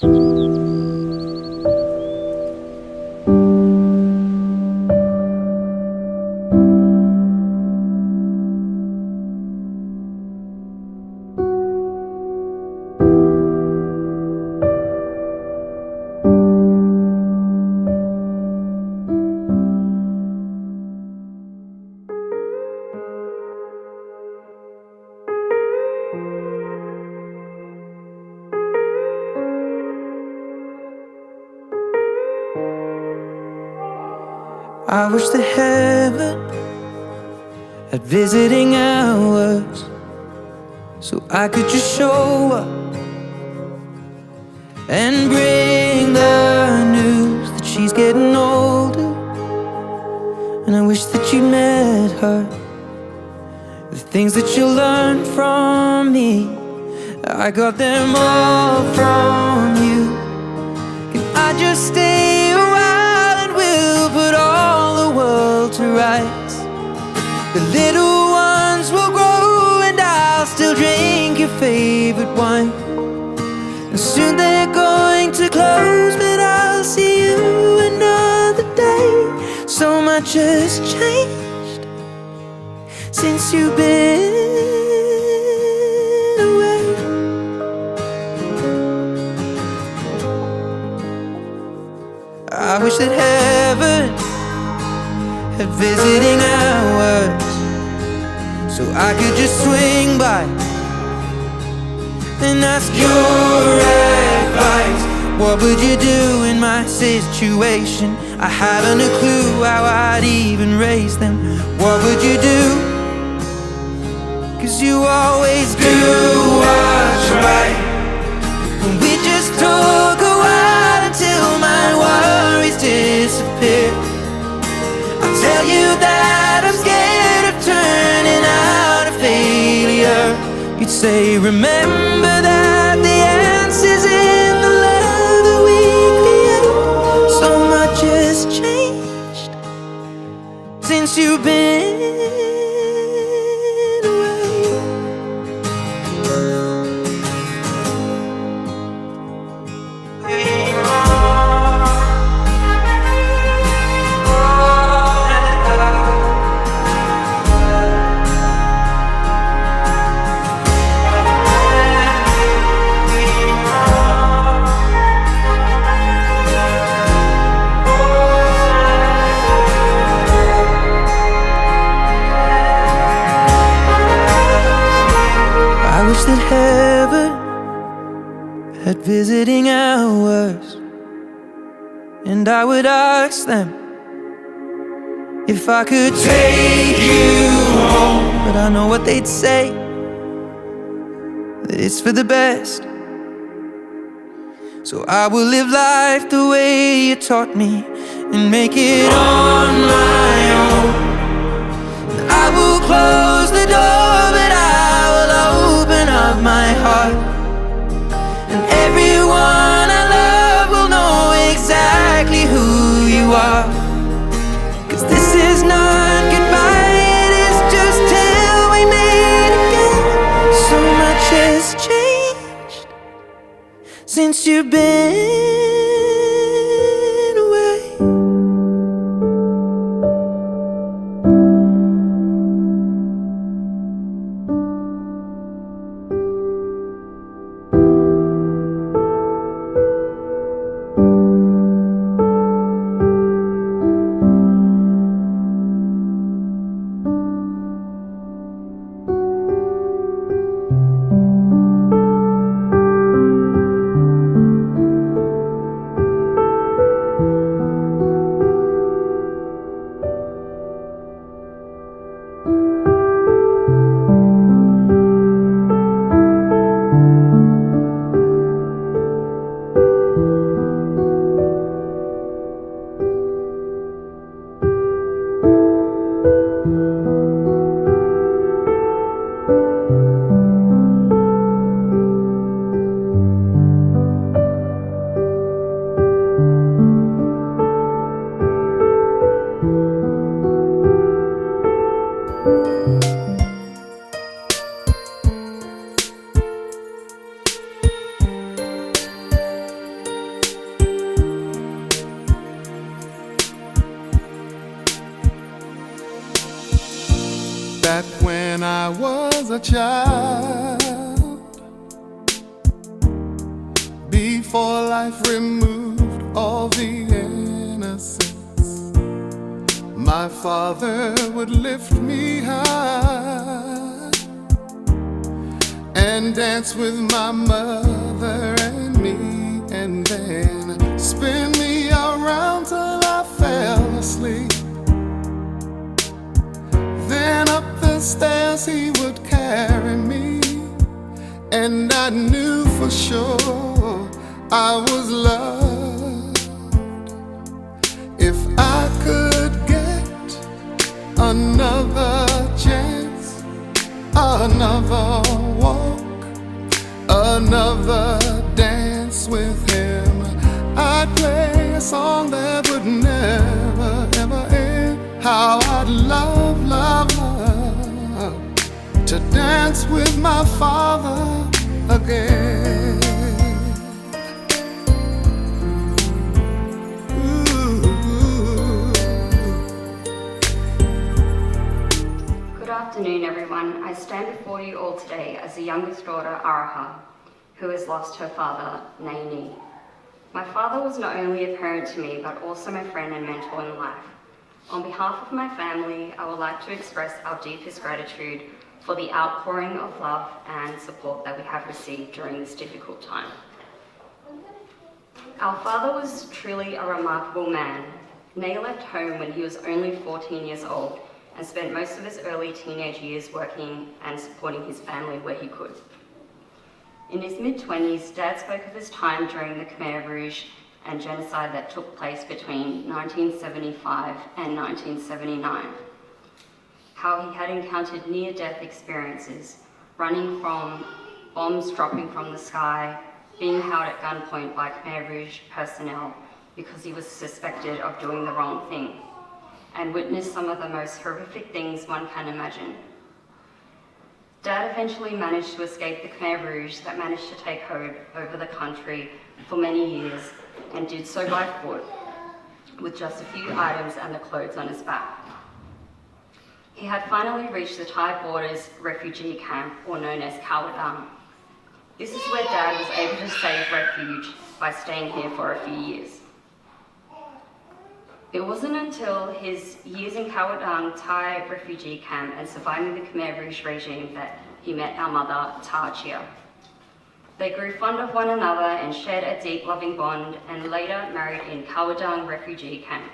I wish that heaven had visiting hours, so I could just show up and bring the news that she's getting older. And I wish that you met her. The things that you learned from me, I got them all from you. Can I just stay a while and we'll put all the world to rights? The little ones will grow and I'll still drink your favorite wine. And soon they're going to close, but I'll see you another day. So much has changed since you've been away. I wish that heaven had visiting hours, so I could just swing by and ask your advice. What would you do in my situation? I haven't a clue how I'd even raise them. What would you do? 'Cause you always do what's right. And we just talk a while until my worries disappear. I'll tell you that I'm scared of turning out a failure. You'd say, remember that the answer's in the love that we create. So much has changed since you've been away. I wish that heaven had visiting hours, and I would ask them if I could take you home. But I know what they'd say, that it's for the best. So I will live life the way you taught me and make it on my own. I will close the door, but I will open up my heart. And everyone I love will know exactly who you are. 'Cause this is not goodbye, it is just till we meet again. So much has changed since you've been away. a child, before life removed all the innocence, my father would lift me high and dance with my mother and me, and then spin me around till I fell asleep. Then up the stairs he would carry me, and I knew for sure I was loved. If I could get another chance, another walk, another dance with him, I'd play a song that would never, ever end. How I'd love, love, love to dance with my father again. Good afternoon, everyone. I stand before you all today as the youngest daughter, Araha, who has lost her father, Naini. My father was not only a parent to me, but also my friend and mentor in life. On behalf of my family, I would like to express our deepest gratitude for the outpouring of love and support that we have received during this difficult time. Our father was truly a remarkable man. Nay left home when he was only 14 years old and spent most of his early teenage years working and supporting his family where he could. In his mid-20s, Dad spoke of his time during the Khmer Rouge and genocide that took place between 1975 and 1979. How he had encountered near-death experiences, running from bombs dropping from the sky, being held at gunpoint by Khmer Rouge personnel because he was suspected of doing the wrong thing, and witnessed some of the most horrific things one can imagine. Dad eventually managed to escape the Khmer Rouge that managed to take hold over the country for many years, and did so by foot, with just a few items and the clothes on his back. He had finally reached the Thai borders refugee camp, or known as Kawadang. This is where Dad was able to save refuge by staying here for a few years. It wasn't until his years in Kawadang Thai refugee camp and surviving the Khmer Rouge regime that he met our mother, Ta Chia. They grew fond of one another and shared a deep loving bond, and later married in Kawadang refugee camp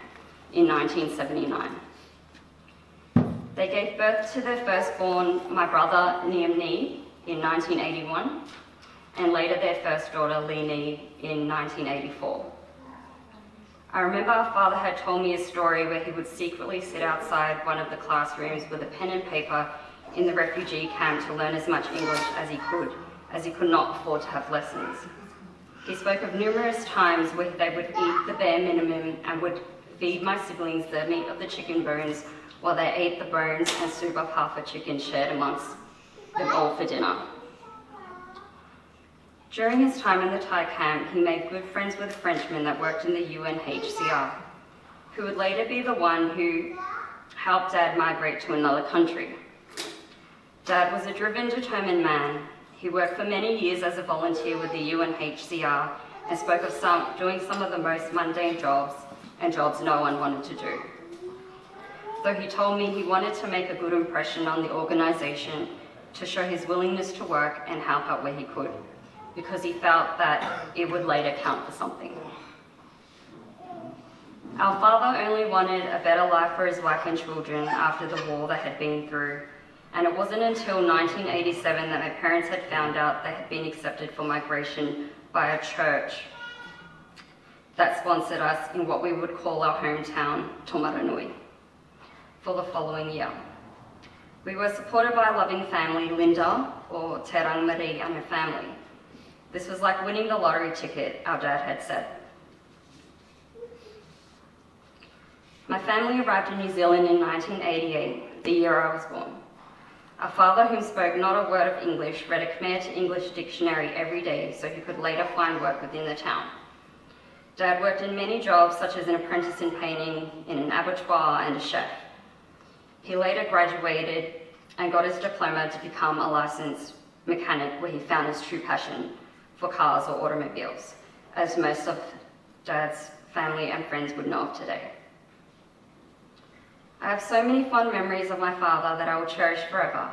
in 1979. They gave birth to their firstborn, my brother, Niam Ni, in 1981, and later their first daughter, Lee Ni, in 1984. I remember our father had told me a story where he would secretly sit outside one of the classrooms with a pen and paper in the refugee camp to learn as much English as he could not afford to have lessons. He spoke of numerous times where they would eat the bare minimum and would feed my siblings the meat of the chicken bones while they ate the bones and soup of half a chicken shared amongst them all for dinner. During his time in the Thai camp, he made good friends with a Frenchman that worked in the UNHCR, who would later be the one who helped Dad migrate to another country. Dad was a driven, determined man. He worked for many years as a volunteer with the UNHCR and spoke of doing some of the most mundane jobs and jobs no one wanted to do. Though he told me he wanted to make a good impression on the organisation to show his willingness to work and help out where he could, because he felt that it would later count for something. Our father only wanted a better life for his wife and children after the war they had been through, and it wasn't until 1987 that my parents had found out they had been accepted for migration by a church that sponsored us in what we would call our hometown, Tomaranui, for the following year. We were supported by a loving family, Linda, or Terang Marie, and her family. This was like winning the lottery ticket, our dad had said. My family arrived in New Zealand in 1988, the year I was born. Our father, who spoke not a word of English, read a Khmer to English dictionary every day so he could later find work within the town. Dad worked in many jobs, such as an apprentice in painting, in an abattoir, and a chef. He later graduated and got his diploma to become a licensed mechanic, where he found his true passion for cars or automobiles, as most of Dad's family and friends would know of today. I have so many fond memories of my father that I will cherish forever.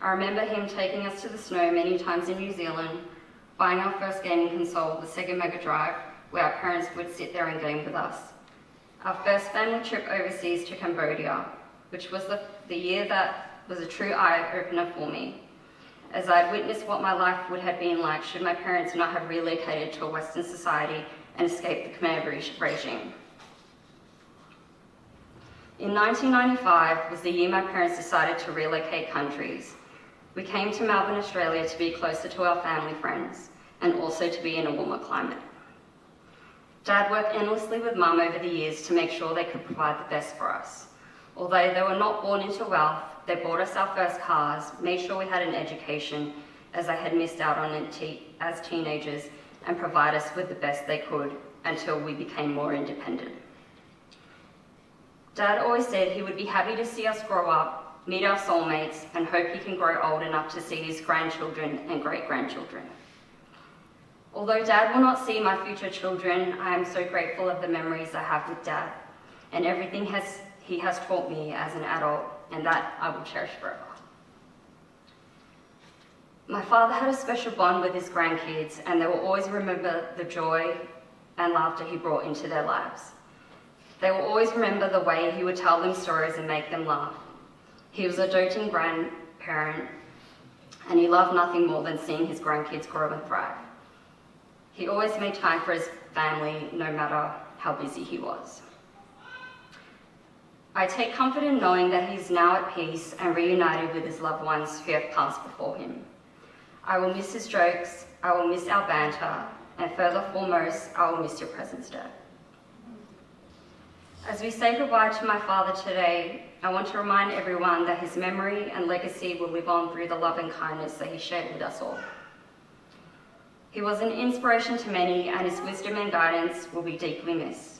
I remember him taking us to the snow many times in New Zealand, buying our first gaming console, the Sega Mega Drive, where our parents would sit there and game with us. Our first family trip overseas to Cambodia, which was the year that was a true eye-opener for me, as I had witnessed what my life would have been like should my parents not have relocated to a Western society and escaped the Khmer regime. In 1995 was the year my parents decided to relocate countries. We came to Melbourne, Australia to be closer to our family friends and also to be in a warmer climate. Dad worked endlessly with Mum over the years to make sure they could provide the best for us. Although they were not born into wealth, they bought us our first cars, made sure we had an education, as I had missed out on it as teenagers, and provide us with the best they could until we became more independent. Dad always said he would be happy to see us grow up, meet our soulmates, and hope he can grow old enough to see his grandchildren and great-grandchildren. Although Dad will not see my future children, I am so grateful of the memories I have with Dad and everything he has taught me as an adult, and that I will cherish forever. My father had a special bond with his grandkids, and they will always remember the joy and laughter he brought into their lives. They will always remember the way he would tell them stories and make them laugh. He was a doting grandparent, and he loved nothing more than seeing his grandkids grow and thrive. He always made time for his family, no matter how busy he was. I take comfort in knowing that he is now at peace and reunited with his loved ones who have passed before him. I will miss his jokes, I will miss our banter, and further foremost, I will miss your presence, Dad. As we say goodbye to my father today, I want to remind everyone that his memory and legacy will live on through the love and kindness that he shared with us all. He was an inspiration to many, and his wisdom and guidance will be deeply missed.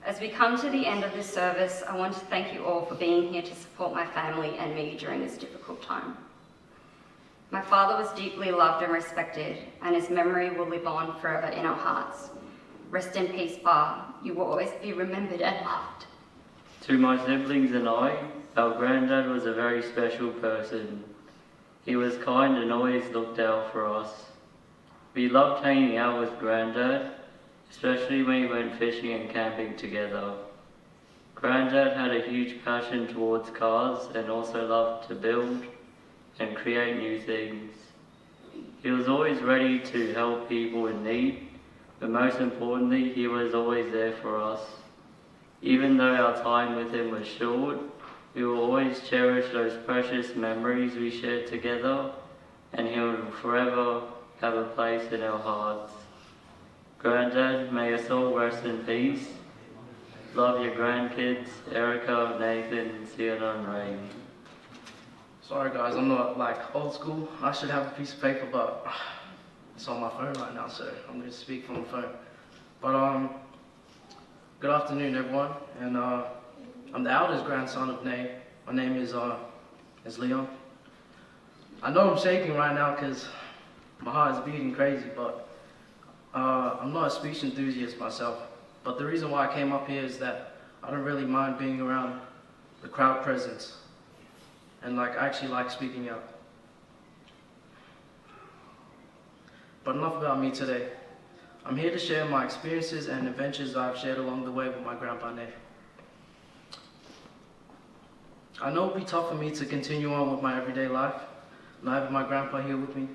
As we come to the end of this service, I want to thank you all for being here to support my family and me during this difficult time. My father was deeply loved and respected, and his memory will live on forever in our hearts. Rest in peace, Bar. You will always be remembered and loved. To my siblings and I, our granddad was a very special person. He was kind and always looked out for us. We loved hanging out with Granddad, especially when we went fishing and camping together. Granddad had a huge passion towards cars and also loved to build and create new things. He was always ready to help people in need, but most importantly, he was always there for us. Even though our time with him was short, we will always cherish those precious memories we shared together, and he will forever have a place in our hearts. Granddad, may your soul rest in peace. Love your grandkids, Erica, Nathan, Sienna, and Rain. Sorry guys, I'm not like old school. I should have a piece of paper, but it's on my phone right now, so I'm going to speak from the phone. But good afternoon everyone, and I'm the eldest grandson of Nay. My name is Leon. I know I'm shaking right now because my heart is beating crazy, but I'm not a speech enthusiast myself. But the reason why I came up here is that I don't really mind being around the crowd presence, and I actually like speaking out. But enough about me today. I'm here to share my experiences and adventures I've shared along the way with my grandpa Nay. I know it'll be tough for me to continue on with my everyday life, not having my grandpa here with me,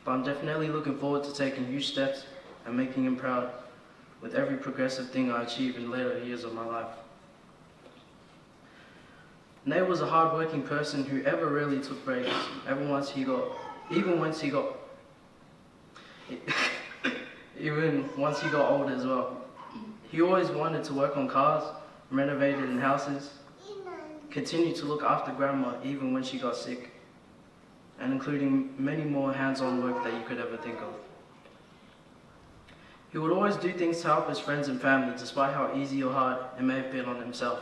but I'm definitely looking forward to taking huge steps and making him proud with every progressive thing I achieve in later years of my life. Nay was a hard-working person who ever really took breaks, even once he got older as well. He always wanted to work on cars, renovated in houses, continued to look after grandma even when she got sick, and including many more hands-on work that you could ever think of. He would always do things to help his friends and family, despite how easy or hard it may have been on himself.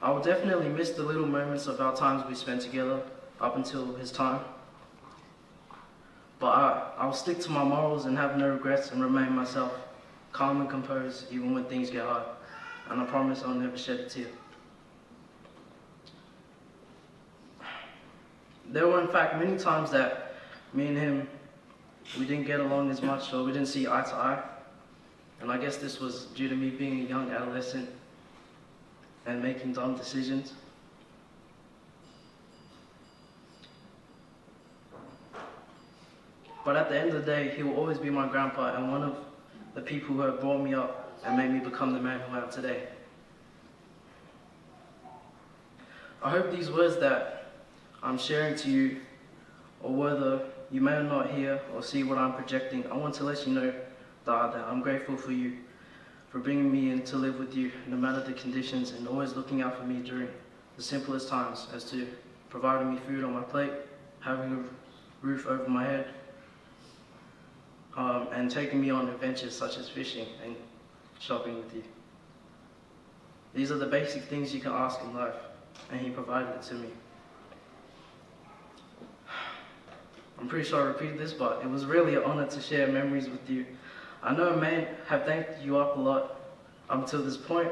I will definitely miss the little moments of our times we spent together up until his time. But I'll stick to my morals and have no regrets and remain myself, calm and composed even when things get hard. And I promise I'll never shed a tear. There were in fact many times that me and him, we didn't get along as much, or we didn't see eye to eye. And I guess this was due to me being a young adolescent and making dumb decisions. But at the end of the day, he will always be my grandpa and one of the people who have brought me up and made me become the man who I am today. I hope these words that I'm sharing to you, or whether you may not hear or see what I'm projecting, I want to let you know that I'm grateful for you, for bringing me in to live with you no matter the conditions and always looking out for me during the simplest times, as to providing me food on my plate, having a roof over my head, and taking me on adventures such as fishing and shopping with you. These are the basic things you can ask in life, and he provided it to me. I'm pretty sure I repeated this, but it was really an honor to share memories with you. I know I may have thanked you up a lot up until this point,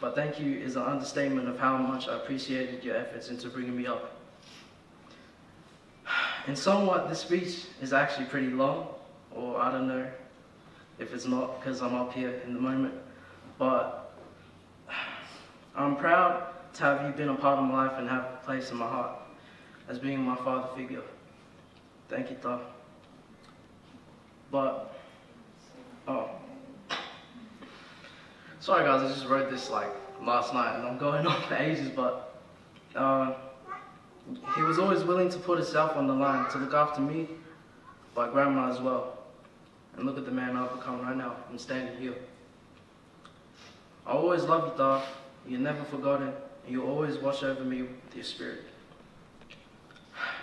but thank you is an understatement of how much I appreciated your efforts into bringing me up. And somewhat, this speech is actually pretty long, or I don't know if it's not because I'm up here in the moment, but I'm proud to have you been a part of my life and have a place in my heart as being my father figure. Thank you, Thor. But, sorry guys, I just wrote this like last night and I'm going on for ages, but he was always willing to put himself on the line to look after me, but grandma as well. And look at the man I've become right now. I'm standing here. I always love you, Thor. You're never forgotten, and you always watch over me with your spirit.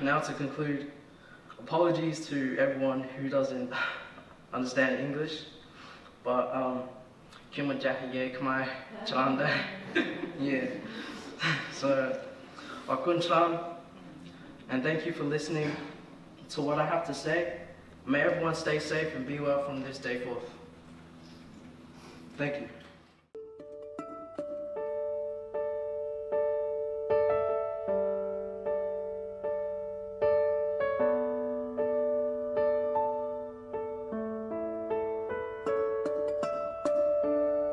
Now to conclude, apologies to everyone who doesn't understand English, but Kimma Jackie Ye Khmer Chalanda. Yeah. So Akun Chan, and thank you for listening to what I have to say. May everyone stay safe and be well from this day forth. Thank you.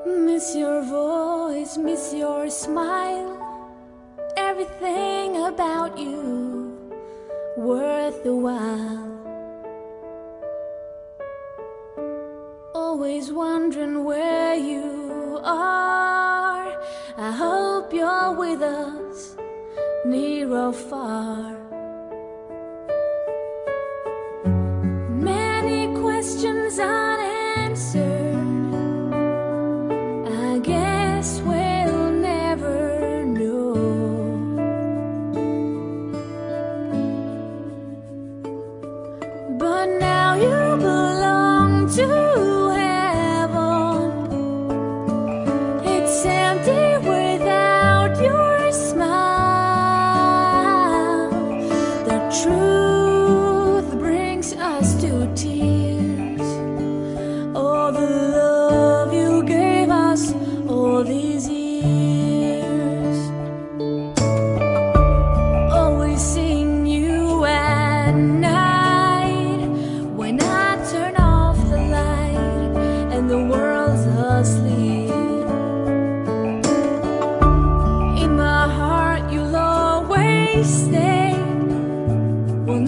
Miss your voice, miss your smile, everything about you worth the while. Always wondering where you are. I hope you're with us, near or far. Many questions unanswered, I guess we'll never know. But now you belong to without your smile. The truth brings us to tears. All the love you gave us all these years. Always seeing you at night, when I turn off the light and the world's asleep. Stay, will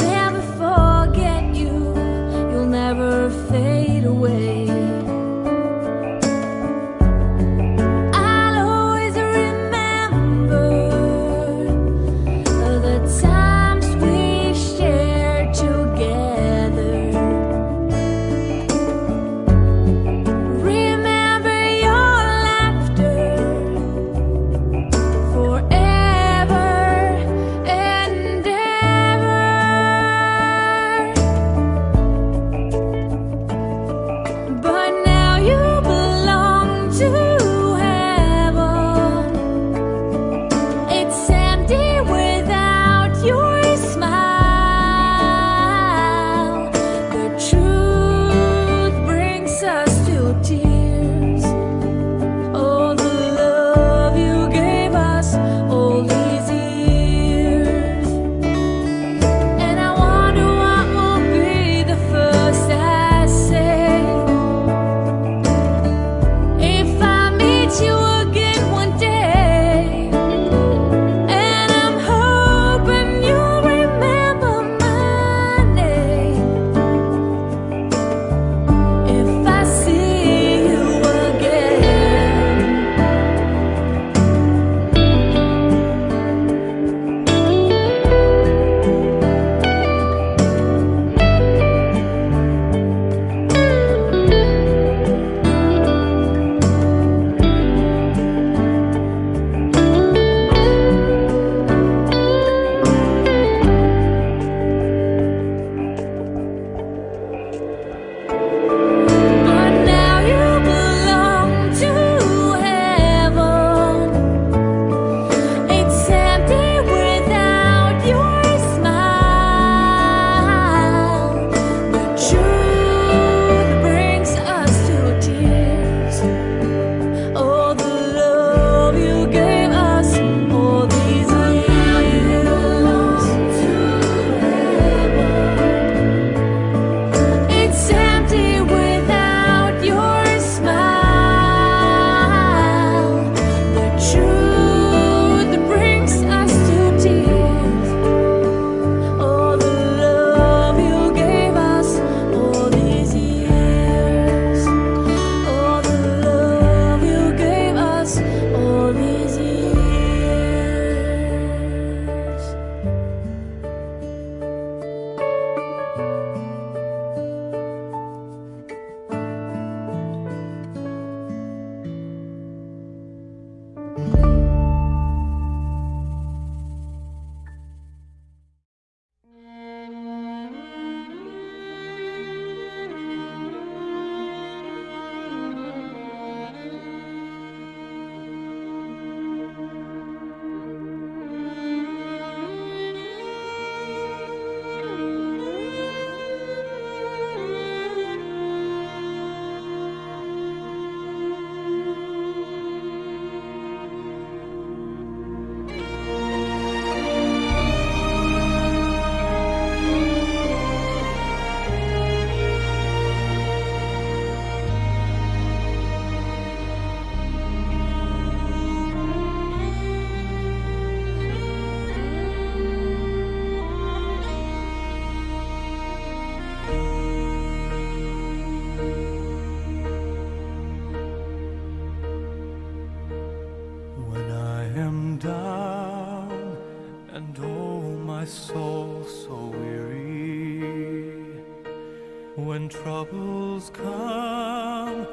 when troubles come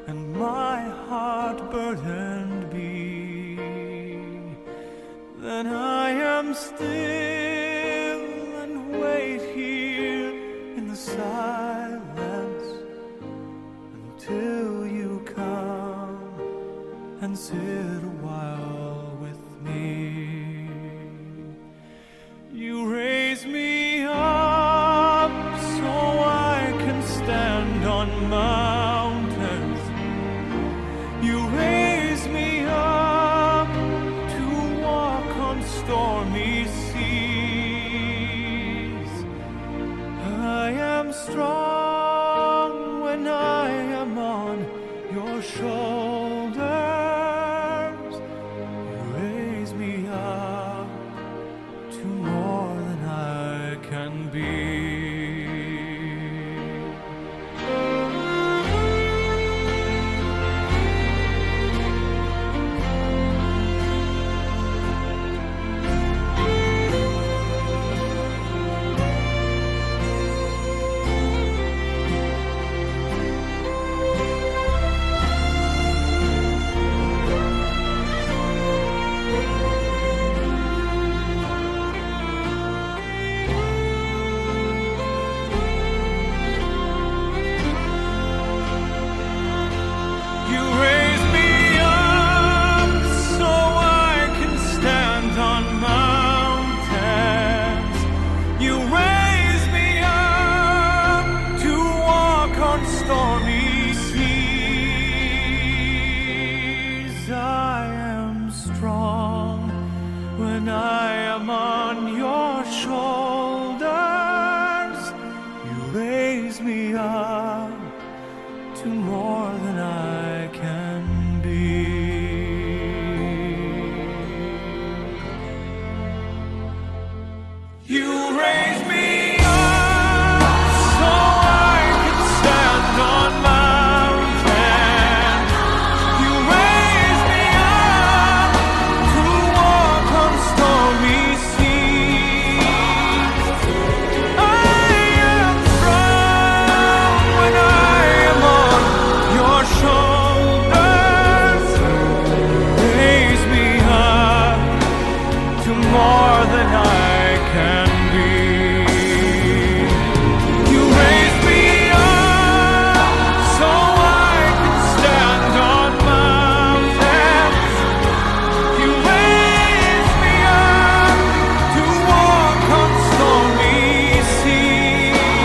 and my heart burdened be, then I am still and wait here in the silence until you come and sit a while with me. You raise me up so I can stand on mountains. You raise me up to walk on stormy seas. I am strong when I am on your shoulders. You raise me up to more than I can be. Stormy seas, I am strong when I am on your shoulders. You raise me up to more than I can be. You raise me more than I can be. You raise me up so I can stand on mountains. You raise me up to walk on stormy seas.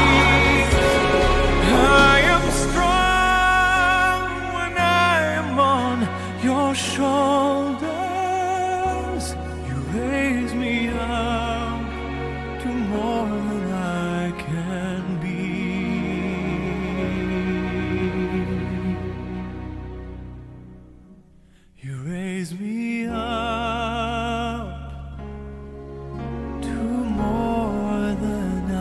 I am strong when I am on your shoulders. Raise me up to more than I can be. You raise me up to more than I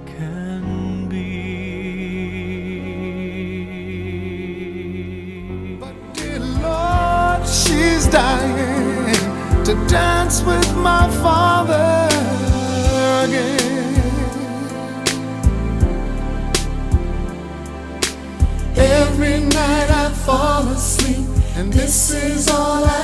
can be. But dear Lord, she's dying to dance with my father again. Every night I fall asleep, and this is all I